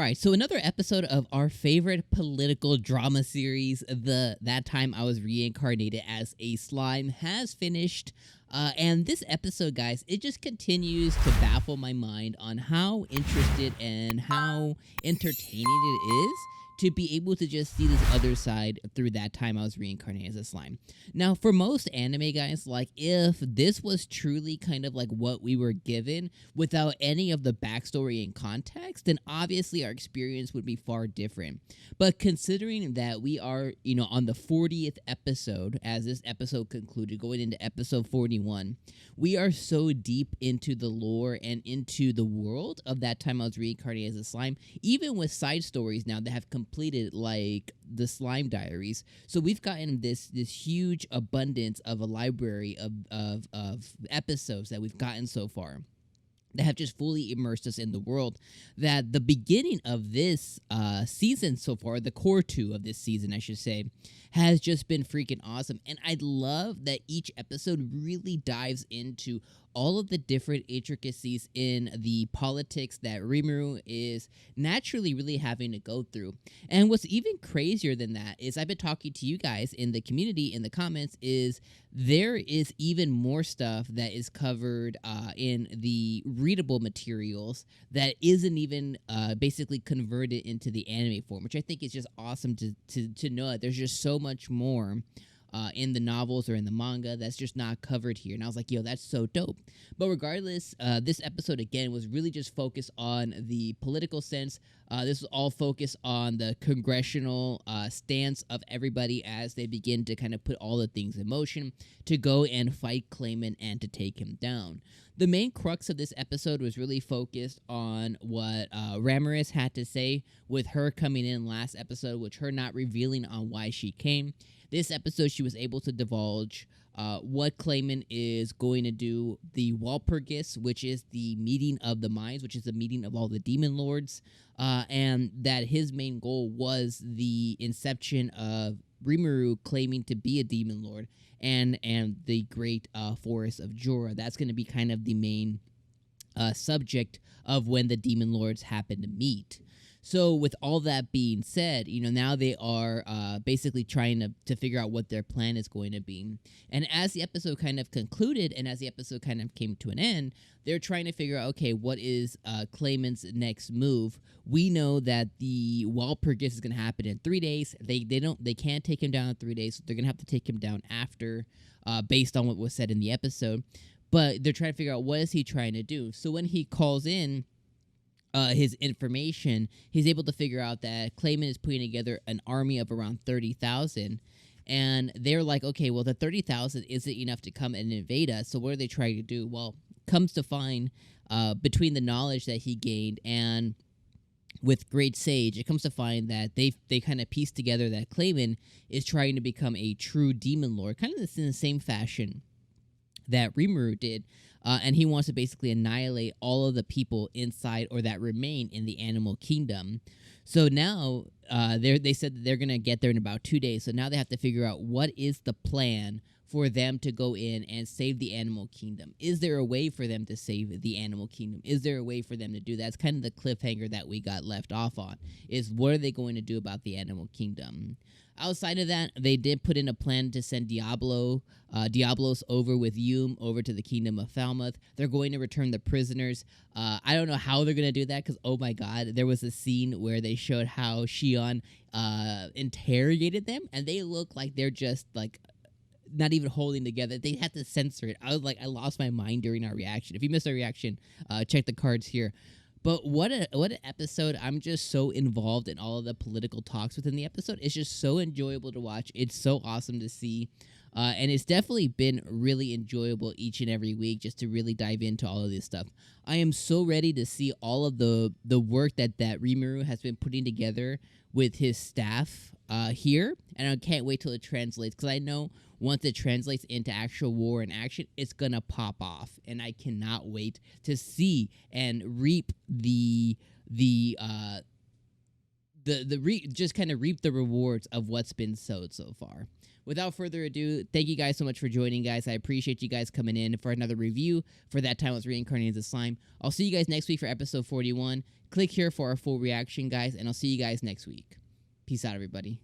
right, so another episode of our favorite political drama series, That Time I Was Reincarnated as a Slime, has finished. And this episode, guys, it just continues to baffle my mind on how interested and how entertaining it is to be able to just see this other side through That Time I Was Reincarnated as a Slime. Now, for most anime guys, like, if this was truly kind of like what we were given without any of the backstory and context, then obviously our experience would be far different. But considering that we are, on the 40th episode, as this episode concluded, going into episode 41, we are so deep into the lore and into the world of That Time I Was Reincarnated as a Slime, even with side stories now that have completed, like the Slime Diaries. So we've gotten this huge abundance of a library of episodes that we've gotten so far that have just fully immersed us in the world, that the beginning of this season so far, the core two of this season, I should say, has just been freaking awesome. And I love that each episode really dives into all of the different intricacies in the politics that Rimuru is naturally really having to go through. And what's even crazier than that is, I've been talking to you guys in the community, in the comments, is there is even more stuff that is covered in the readable materials that isn't even basically converted into the anime form, which I think is just awesome to know that there's just so much more in the novels or in the manga that's just not covered here. And I was like, yo, that's so dope. But regardless, this episode, again, was really just focused on the political sense. This was all focused on the congressional stance of everybody as they begin to kind of put all the things in motion to go and fight 𝐜𝐴man and to take him down. The main crux of this episode was really focused on what Ramiris had to say, with her coming in last episode, which her not revealing on why she came. This episode, she was able to divulge what 𝐜𝐴man is going to do, the 𝐒𝐴𝐴, which is the meeting of the minds, which is the meeting of all the demon lords, and that his main goal was the inception of Rimuru claiming to be a demon lord, and the great forest of Jorah. That's going to be kind of the main subject of when the demon lords happen to meet. So with all that being said, now they are basically trying to figure out what their plan is going to be. And as the episode kind of concluded, and as the episode kind of came to an end, they're trying to figure out, okay, what is 𝐜𝐴man's next move? We know that the 𝐒𝐴𝐴 is going to happen in 3 days. They can't take him down in 3 days, so they're going to have to take him down after, based on what was said in the episode. But they're trying to figure out, what is he trying to do? So when he calls in his information, he's able to figure out that 𝐜𝐴𝐴man is putting together an army of around 30,000, and they're like, okay, well, the 30,000 isn't enough to come and invade us, so what are they trying to do? Well, comes to find, between the knowledge that he gained and with Great Sage, it comes to find that they kind of piece together that 𝐜𝐴𝐴man is trying to become a true demon lord, kind of in the same fashion that Rimuru did, and he wants to basically annihilate all of the people inside or that remain in the animal kingdom. So now they said that they're going to get there in about 2 days, so now they have to figure out what is the plan for them to go in and save the animal kingdom. Is there a way for them to save the animal kingdom? Is there a way for them to do that? It's kind of the cliffhanger that we got left off on, is what are they going to do about the animal kingdom? Outside of that, they did put in a plan to send Diablos over with 𝐜𝐴𝐚 over to the kingdom of Falmouth. They're going to return the prisoners. I don't know how they're going to do that, because, oh my god, there was a scene where they showed how 𝐿𝐴𝐴𝐚 interrogated them, and they look like they're just, like, not even holding together. They had to censor it. I was like, I lost my mind during our reaction. If you missed our reaction, check the cards here. But what an episode. I'm just so involved in all of the political talks within the episode. It's just so enjoyable to watch. It's so awesome to see. And it's definitely been really enjoyable each and every week just to really dive into all of this stuff. I am so ready to see all of the work that Rimuru has been putting together with his staff here. And I can't wait till it translates, because I know once it translates into actual war and action, it's going to pop off. And I cannot wait to see and reap the just kind of reap the rewards of what's been sowed so far. Without further ado, thank you guys so much for joining, guys. I appreciate you guys coming in for another review. For that time, I was Reincarnated as a Slime. I'll see you guys next week for episode 41. Click here for our full reaction, guys, and I'll see you guys next week. Peace out, everybody.